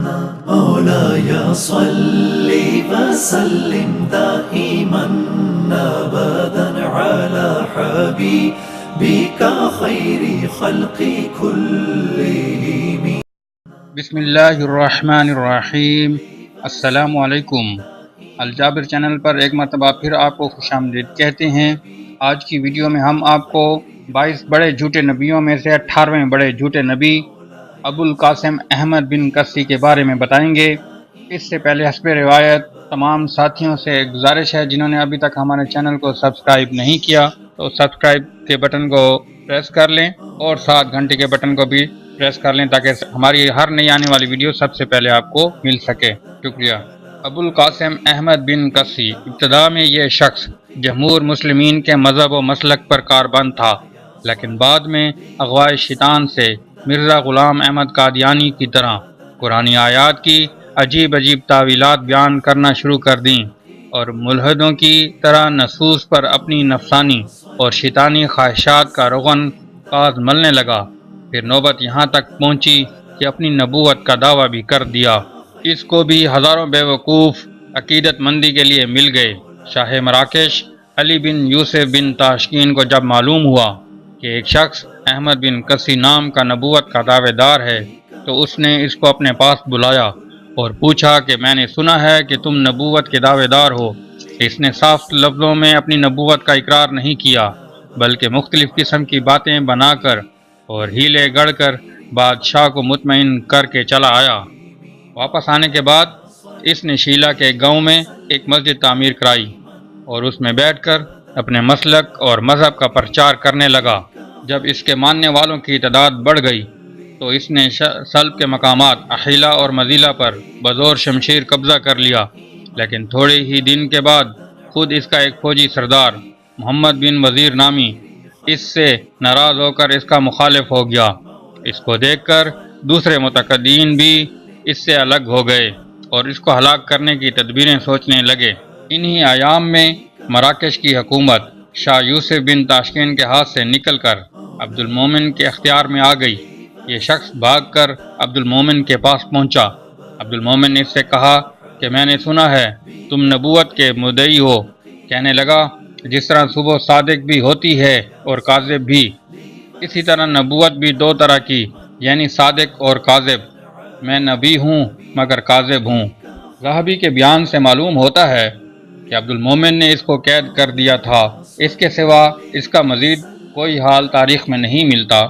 مولاي صل وسلم دائما ابدا على حبيبك خير خلق كلهم. بسم اللہ الرحمن الرحیم۔ السلام علیکم۔ الجابر چینل پر ایک مرتبہ پھر آپ کو خوش آمدید کہتے ہیں۔ آج کی ویڈیو میں ہم آپ کو 22 بڑے جھوٹے نبیوں میں سے 18ویں بڑے جھوٹے نبی ابو القاسم احمد بن کسی کے بارے میں بتائیں گے۔ اس سے پہلے حسب روایت تمام ساتھیوں سے گزارش ہے جنہوں نے ابھی تک ہمارے چینل کو سبسکرائب نہیں کیا تو سبسکرائب کے بٹن کو پریس کر لیں اور ساتھ گھنٹے کے بٹن کو بھی پریس کر لیں تاکہ ہماری ہر نئی آنے والی ویڈیو سب سے پہلے آپ کو مل سکے۔ شکریہ۔ ابو القاسم احمد بن کسی ابتدا میں یہ شخص جمہور مسلمین کے مذہب و مسلک پر کاربند تھا، لیکن بعد میں اغوائے شیطان سے مرزا غلام احمد قادیانی کی طرح قرآن آیات کی عجیب تعویلات بیان کرنا شروع کر دیں اور ملحدوں کی طرح نصوص پر اپنی نفسانی اور شیطانی خواہشات کا روغن قاز ملنے لگا۔ پھر نوبت یہاں تک پہنچی کہ اپنی نبوت کا دعویٰ بھی کر دیا۔ اس کو بھی ہزاروں بیوقوف عقیدت مندی کے لیے مل گئے۔ شاہ مراکش علی بن یوسف بن تاشقین کو جب معلوم ہوا کہ ایک شخص احمد بن کسی نام کا نبوت کا دعوے دار ہے تو اس نے اس کو اپنے پاس بلایا اور پوچھا کہ میں نے سنا ہے کہ تم نبوت کے دعوے دار ہو۔ اس نے صاف لفظوں میں اپنی نبوت کا اقرار نہیں کیا بلکہ مختلف قسم کی باتیں بنا کر اور ہیلے گڑھ کر بادشاہ کو مطمئن کر کے چلا آیا۔ واپس آنے کے بعد اس نے شیلا کے گاؤں میں ایک مسجد تعمیر کرائی اور اس میں بیٹھ کر اپنے مسلک اور مذہب کا پرچار کرنے لگا۔ جب اس کے ماننے والوں کی تعداد بڑھ گئی تو اس نے سلب کے مقامات احیلہ اور مزیلہ پر بزور شمشیر قبضہ کر لیا، لیکن تھوڑے ہی دن کے بعد خود اس کا ایک فوجی سردار محمد بن وزیر نامی اس سے ناراض ہو کر اس کا مخالف ہو گیا۔ اس کو دیکھ کر دوسرے متقدین بھی اس سے الگ ہو گئے اور اس کو ہلاک کرنے کی تدبیریں سوچنے لگے۔ انہی ایام میں مراکش کی حکومت شاہ یوسف بن تاشقین کے ہاتھ سے نکل کر عبد المومن کے اختیار میں آ گئی۔ یہ شخص بھاگ کر عبد المومن کے پاس پہنچا۔ عبد المومن نے اس سے کہا کہ میں نے سنا ہے تم نبوت کے مدعی ہو۔ کہنے لگا جس طرح صبح صادق بھی ہوتی ہے اور کاذب بھی، اسی طرح نبوت بھی دو طرح کی یعنی صادق اور کاذب۔ میں نبی ہوں مگر کاذب ہوں۔ ذہبی کے بیان سے معلوم ہوتا ہے کہ عبد المومن نے اس کو قید کر دیا تھا۔ اس کے سوا اس کا مزید کوئی حال تاریخ میں نہیں ملتا۔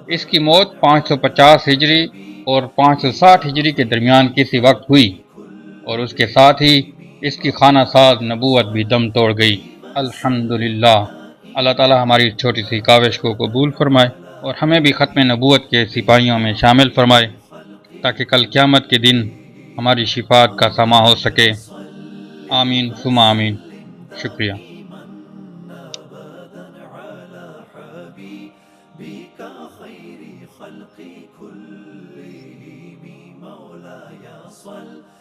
اس کی موت 550 ہجری اور 560 ہجری کے درمیان کسی وقت ہوئی اور اس کے ساتھ ہی اس کی خانہ ساز نبوت بھی دم توڑ گئی۔ الحمدللہ۔ اللہ تعالی ہماری چھوٹی سی کاوش کو قبول فرمائے اور ہمیں بھی ختم نبوت کے سپاہیوں میں شامل فرمائے تاکہ کل قیامت کے دن ہماری شفاعت کا سما ہو سکے۔ آمین ثم آمین۔ شکریہ۔ بك خير خلق كلهم مولاي صل